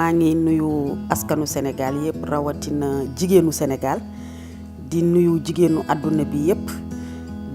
maa ngi nuyu askanu Sénégal yëpp rawatina jigéenu Sénégal di nuyu jigéenu àdduna bi yëpp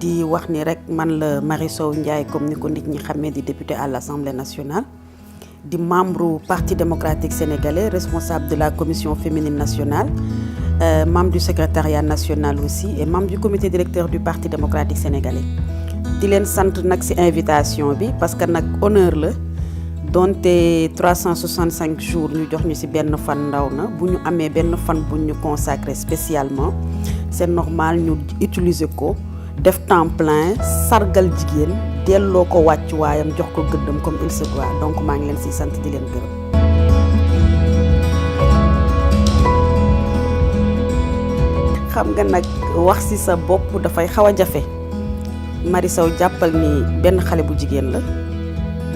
di wax ni rek man la Marie Sow Ndiaye comme ni ko nit ñi xamee di député à l'Assemblée nationale di membre Parti démocratique sénégalais responsable de la commission féminine nationale membre du secrétariat national aussi et membre du comité directeur du Parti démocratique sénégalais di leen sant nag ci invitation bi parce que nag honneur la donte 365 jours ñu jox ñu ci benn fan ndaw na bu ñu amee benn fan bu ñu consacré spécialement c'est normal ñu utiliser ko def temps plein sargal jigéen delloo ko wàcc waayam jox ko gëddam comme il se doit donc maa ngi leen ci sant di leen gërëm. xam nga nag wax ci sa bopp dafay xaw a jafe Marie Sow jàppal ni benn xale bu jigéen la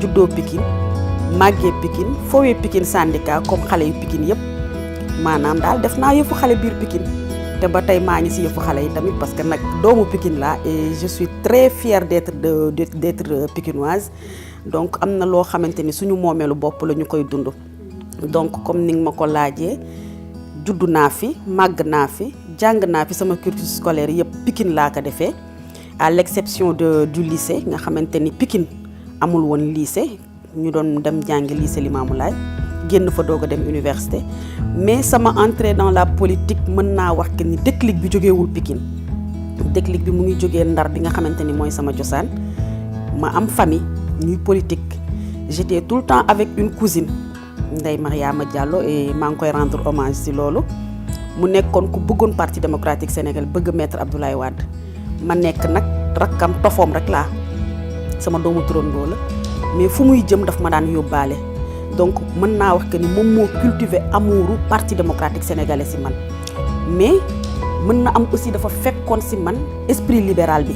juddoo Pikine màggee Pikine foowee Pikine syndicat comme xale yu Pikine yëpp maanaam daal def naa yëfu xale biir Pikine te ba tey maa ngi ci yëfu xale yi tamit parce que nag doomu Pikine laa et je suis très fière d'être pikinoise donc am na loo xamante ni suñu moomeelu bopp la ñu koy dund donc comme ni nga ma ko laajee juddu naa fi màgg naa fi jàng naa fi sama cursus scolaire yëpp Pikine laa ko defee à l'exception du lycée nga xamante ni Pikine amul woon lycée ñu doon dem jàngi lycée Limamoulaye génn fa doog a dem université mais sama entrée dans la politique mën naa wax que ni déclic bi jógeewul Pikine déclic bi mu ngi jógee Ndar bi nga xamante ni mooy sama cosaan ma am famille ñuy politique j'étais tout le temps avec une cousine Ndeye Mariama Diallo et maa ngi koy rendre hommage ci loolu mu nekkoon ku bëggoon Parti démocratique sénégalais bëgg maître Abdoulaye Wade ma nekk nag rakkam tofoom rek laa sama doomu turandoo la mais fu muy jëm daf ma daan yóbbaale donc mën naa wax que ni moom moo cultiver amouru Parti démocratique sénégalais ci man mais mën na am aussi dafa fekkoon ci man esprit libéral bi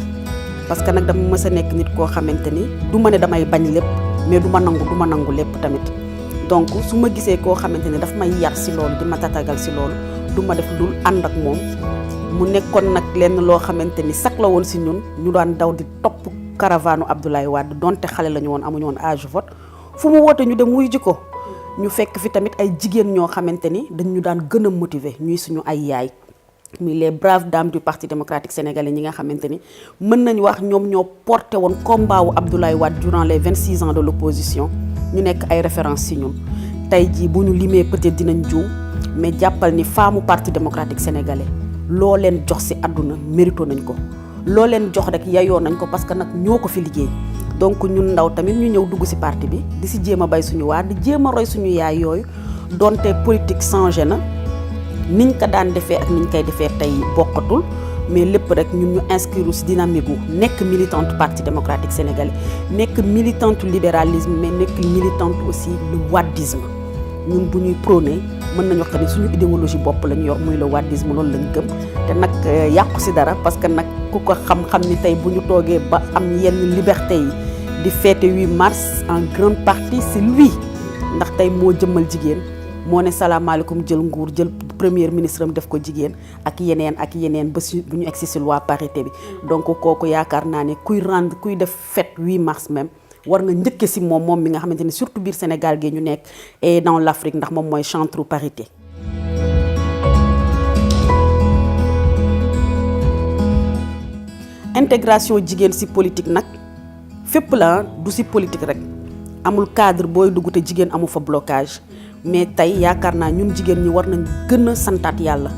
parce que nag dama mës a nekk nit koo xamante ni du ma ne damay bañ lépp mais du ma nangu lépp tamit donc su ma gisee koo xamante ni daf may yar ci loolu di ma tatagal ci loolu du ma def dul ànd ak moom mu nekkoon nag lenn loo xamante ni sax la woon ci ñun ñu daan daw di topp caravane Abdoulaye Wade donte xale la ñu woon amuñu woon âge vote fu mu woote ñu dem wuy ji ko ñu fekk fi tamit ay jigéen ñoo xamante ni dañu daan gën a motiver ñuy suñu ay yaay muy les braves dames du Parti démocratique sénégalais ñi nga xamante ni mën nañu wax ñoom ñoo porté woon combat wu Abdoulaye Wade durant les 26 ans de l'opposition ñu nekk ay références ci ñun tey jii bu ñu limee peut-être dinañ juum mais jàppal ni femme Parti démocratique sénégalais loo leen jox ci àdduna mérito nañ ko loo leen jox rek yayoo nañ ko parce que nag ñoo ko fi liggéey donc ñun ndaw tamit ñu ñëw dugg ci parti bi di ci jéem a bay suñu waar di jéem a roy suñu yaay yooyu donte politique changé na niñ ko daan defee ak niñ koy defee tey bokkatul mais lépp rek ñun ñu inscrire ci dynamique gu nekk militante Parti démocratique sénégalais nekk militante libéralisme mais nekk militante aussi le wadisme ñun bu ñuy prôné mën nañu wax que ni suñu idéologie bopp lañu yor muy le wadisme loolu lañu gëm te nag yàqu ci dara parce que nag ku ko xam-xam ni tey bu ñu toogee ba am yenn liberté yi di fête 8 mars en grande partie c'est lui ndax tey moo jëmmal jigéen moo ne salaamaaleykum jël nguur jël premier ministre am def ko jigéen ak yeneen ba bu ñu egsi ci loi parité bi donc kooku yaakaar naa ne kuy def fête 8 mars même war nga njëkke ci moom mi nga xamante ni surtout biir Sénégal gi ñu nekk et dans l'Afrique ndax moom mooy chantre parité. intégration jigéen ci politique nag fépp la du ci politique rek amul cadre booy dugg te jigéen amu fa blocage mais tey yaakaar naa ñun jigéen ñi war nañ gën a santaat yàlla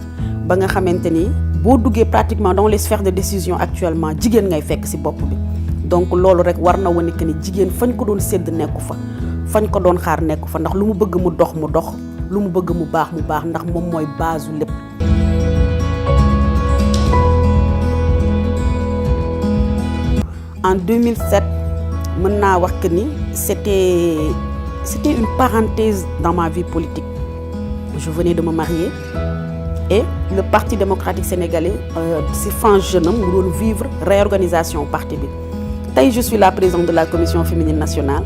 ba nga xamante ni boo duggee pratiquement dans les sphères de décision actuellement jigéen ngay fekk ci bopp bi donc loolu rek war na wane que ni jigéen fañ ko doon sédd nekku fa fañ ko doon xaar nekku fa ndax lu mu bëgg mu dox lu mu bëgg mu baax ndax moom mooy base u lépp. En 2007 mën naa wax que ni c'était une parenthèse dans ma vie politique. Je venais de me marier et le Parti démocratique sénégalais ci fin jeune am mu doon vivre réorganisation parti bi. Tey je suis la présidente de la commission féminine nationale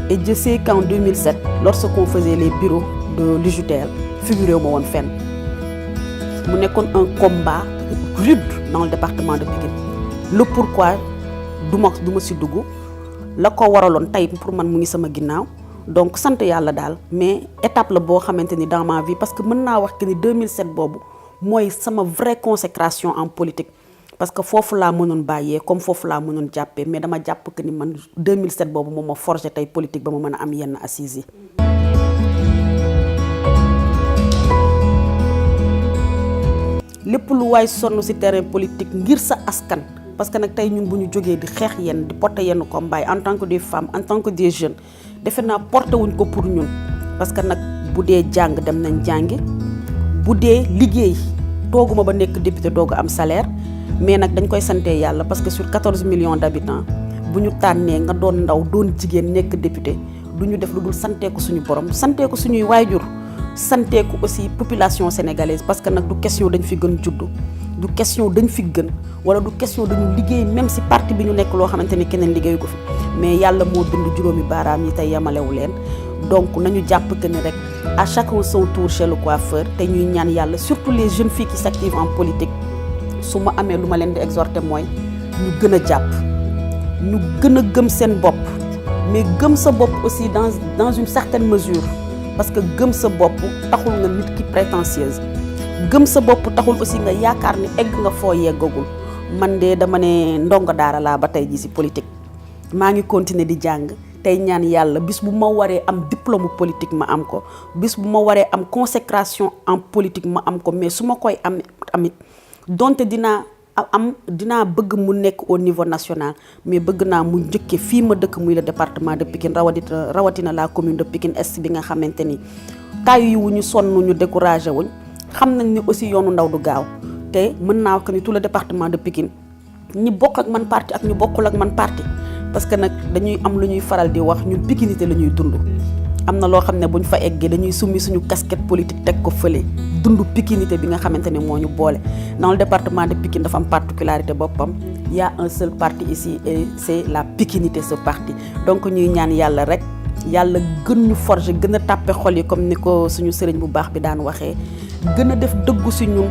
et je sais qu'en 2007 lorsqu'on faisait les bureaux de l'UJTL figuré wu ma woon fenn mu nekkoon un combat rude dans le département de Pikine le pourquoi du ma ci dugg la ko waraloon tey pour man mu ngi sama ginnaaw donc sant yàlla daal mais étape la boo xamante ni dans ma vie parce que mën naa wax que ni 2007 boobu mooy sama vraie consécration en politique parce que foofu laa mënoon bàyyee comme foofu laa mënoon jàppee mais dama jàpp que ni man 2007 boobu moom ma forgé tey politique ba ma mën a am yenn assises yi. lépp lu waay sonn ci terrain politique ngir sa askan parce que nag tey ñun bu ñu jógee di xeex yenn di porter yenn combat en tant que des femmes en tant que des jeunes defe naa porté wuñ ko pour ñun parce que nag bu dee jàng dem nañ jàngi bu dee liggéey tooguma ba nekk député doog a am salaire mais nag dañ koy sante yàlla parce que sur 14 millions d'habitants bu ñu tànnee nga doon ndaw doon jigéen nekk député du ñu def lu dul santee ko suñu borom santee ko suñuy waajur santee ko aussi population sénégalaise parce que nag du question dañ fi gën juddu du question dañ fi gën wala du question dañu liggéey même si parti bi ñu nekk loo xamante ni keneen liggéeyu ko fi mais yàlla moo bind juróomi baaraam yi tey yamalewu leen donc nañu jàpp que ni rek à chacun son tour chez le coiffeur te ñuy ñaan yàlla surtout les jeunes filles qui s'activent en politique su ma amee lu ma leen di exhorter mooy ñu gën a jàpp ñu gën a gëm seen bopp mais gëm sa bopp aussi dans une certaine mesure parce que gëm sa bopp taxul nga nit ki prétentieuse gëm sa bopp taxul aussi nga yaakaar ni egg nga foo yeggagul man de dama ne ndongo daara laa ba tey ji ci politique maa ngi continuer di jàng tey ñaan yàlla bis bu ma waree am diplôme politique ma am ko bis bu ma waree am consécration en politique ma am ko mais su ma koy amit donte dinaa bëgg mu nekk au niveau national mais bëgg naa mu njëkke fii ma dëkk muy le département de Pikine rawatina la commune de Pikine Est bi nga xamante ni tàyyi wu ñu sonn ñu découragé wuñ xam nañ ni aussi yoonu ndaw du gaaw te mën naa wax que ni tout le département de Pikine ñi bokk ak man parti ak ñu bokkul ak man parti parce que nag dañuy am lu ñuy faral di wax ñun pikinité la ñuy dund am na loo xam ne buñ fa eggee dañuy summi suñu casquette politique teg ko fële dund pikinité bi nga xamante ne moo ñu boole dans le département de Pikine dafa am particularité boppam il y a un seul parti ici et c'est la pikinité ce parti donc ñuy ñaan yàlla rek yàlla gën ñu forger gën a tàppe xol yi comme ni ko suñu sëriñ bu baax bi daan waxee gën a def dëggu si ñun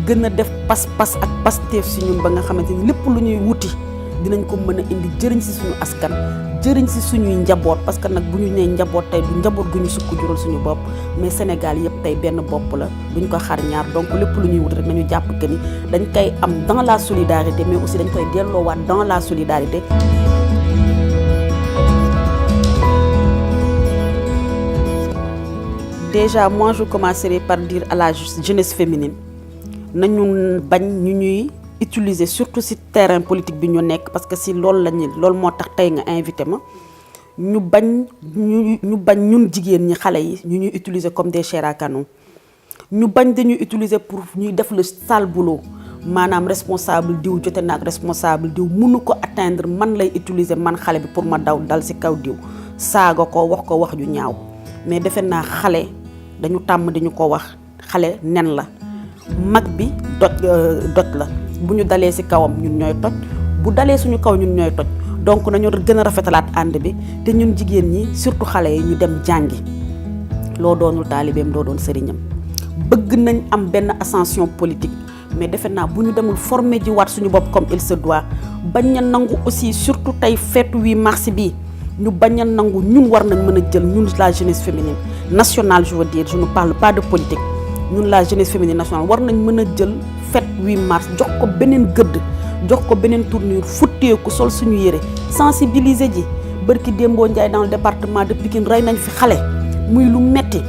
gën a def pas-pas ak pasteef si ñun ba nga xamante ni lépp lu ñuy wuti dinañ ko mën a indi jëriñ si suñu askan jëriñ si suñuy njaboot parce que nag bu ñu nee njaboot tey du njaboot gu ñu sukk jural suñu bopp mais Sénégal yëpp tey benn bopp la duñ ko xar ñaar donc lépp lu ñuy wut rek nañu jàpp que ni dañ koy am dans la solidarité mais aussi dañ koy delloowaat dans la solidarité. Déjà moi je commencerai par dire à la jeunesse féminine nañu bañ ñu ñuy utiliser surtout ci terrain politique bi ñu nekk parce que si loolu moo tax tey nga invité ma ñu bañ ñun jigéen ñi xale yi ñu ñuy utiliser comme des chairs à canon ñu bañ dañuy utiliser pour ñuy def le sale boulot maanaam responsable diw jote na ak responsable diw mënu ko atteindre man lay utiliser man xale bi pour ma daw dal ci kaw diw saaga ko wax ju ñaaw mais defe naa xale dañu tàmm dañu ko wax xale nen la mag bi doj la bu ñu dalee ci kawam ñun ñooy toj bu dalee suñu kaw ñun ñooy toj donc nañu gën a rafetalaat ànd bi te ñun jigéen ñi surtout xale yi ñu dem jàngi loo doonul taalibeem doo doon sëriñam bëgg nañ am benn ascension politique mais defe naa bu ñu demul former ji waat suñu bopp comme il se doit bañ a nangu aussi surtout tey feetu 8 mars bi ñu bañ a nangu ñun war nañ mën a jël ñun la jeunesse féminine nationale je veux dire je ne parle pas de politique ñun la jeunesse féminine nationale war nañ mën a jël fête 8 mars jox ko beneen gëdd jox ko beneen tournure futteeku sol suñu yére sensibiliser ji bërki Dembo Ndiaye dans le département de Pikine rey nañ fi xale muy lu metti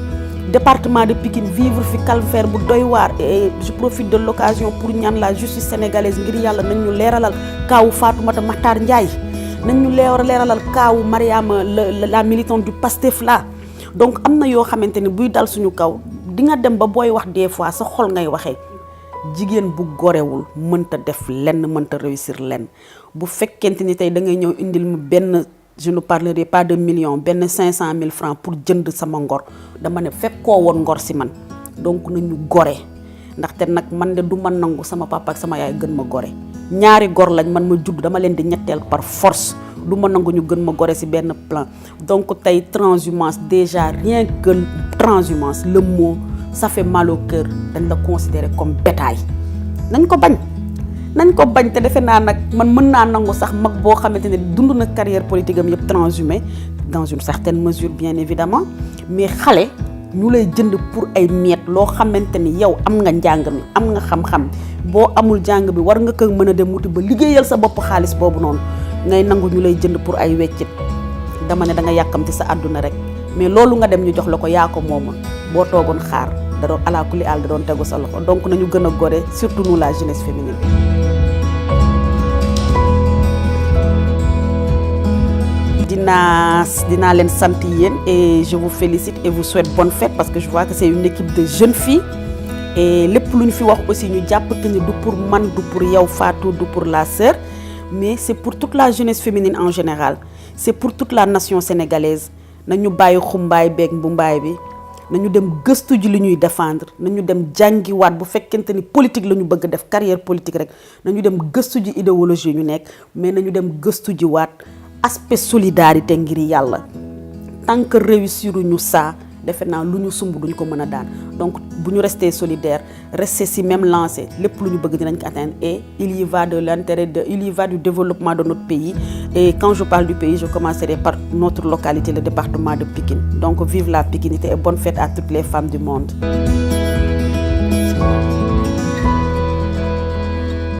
département de Pikine vivre fi calvaire bu doy waar et je profite de l'occasion pour ñaan la justice sénégalaise ngir yàlla nañ ñu leeralal kaawu Fatoumata Makhtar Ndiaye nañ ñu leeralal kaawu Mariama la militante du Pastef là donc am na yoo xamante ni buy dal suñu kaw di nga dem ba booy wax des fois sa xol ngay waxee jigéen bu gorewul mënta def lenn mënta réussir lenn bu fekkente ni tey da ngay ñëw indil mu benn je ne parlerai pas de millions benn 500 000 francs pour jënd sama ngor dama ne fekkoo woon ngor si man donc nañu gore ndaxte nag man de du ma nangu sama papa ak sama yaay gën ma gore ñaari gor lañ man ma judd dama leen di ñetteel par force du ma nangu ñu gën ma gore si benn plan donc tey transhumance déjà rien que transhumance le mot ça fait mal au cœur dañ la considérer comme bétail nañ ko bañ nañ ko bañ te defe naa nag man mën naa nangu sax mag boo xamante ne dund na carrière politique am yëpp transhumé dans une certaine mesure bien évidemment mais xale ñu lay jënd pour ay miettes loo xamante ni yow am nga njàng mi am nga xam-xam boo amul jàng bi war nga ko mën a dem wuti ba liggéeyal sa bopp xaalis boobu noonu ngay nangu ñu lay jënd pour ay weccit dama ne da nga yàkkamti sa àdduna rek mais loolu nga dem ñu jox la ko yaa ko moomoon boo toogoon xaar da doon ala kulli àll da doon tegu sa loxo donc nañu gën a gore surtout nous la jeunesse féminine. dinaa leen sant yéen et je vous félicite et vous souhaite bonne fête parce que je vois que c'est une équipe de jeunes filles et lépp lu ñu fi wax aussi ñu jàpp que ni du pour man du pour yow Fatou du pour la sœur mais c'est pour toute la jeunesse féminine en général c'est pour toute la nation sénégalaise nañu bàyyi xumbaay beeg mbumbaay bi nañu dem gëstu ji li ñuy défendre nañu dem jàngiwaat bu fekkente ni politique la ñu bëgg def carrière politique rek nañu dem gëstu ji idéologie ñu nekk mais nañu dem gëstu ji waat aspect solidarité ngir yàlla tant que réussir ñu ça defe naa lu ñu sumb duñ ko mën a daan donc bu ñu rester solidaire rester si même lancé lépp lu ñu bëgg dinañ ko atteindre et il y va du développement de notre pays et quand je parle du pays je commencerai par notre localité le département de Pikine donc vive la Pikinité et bonne fête à toutes les femmes du monde.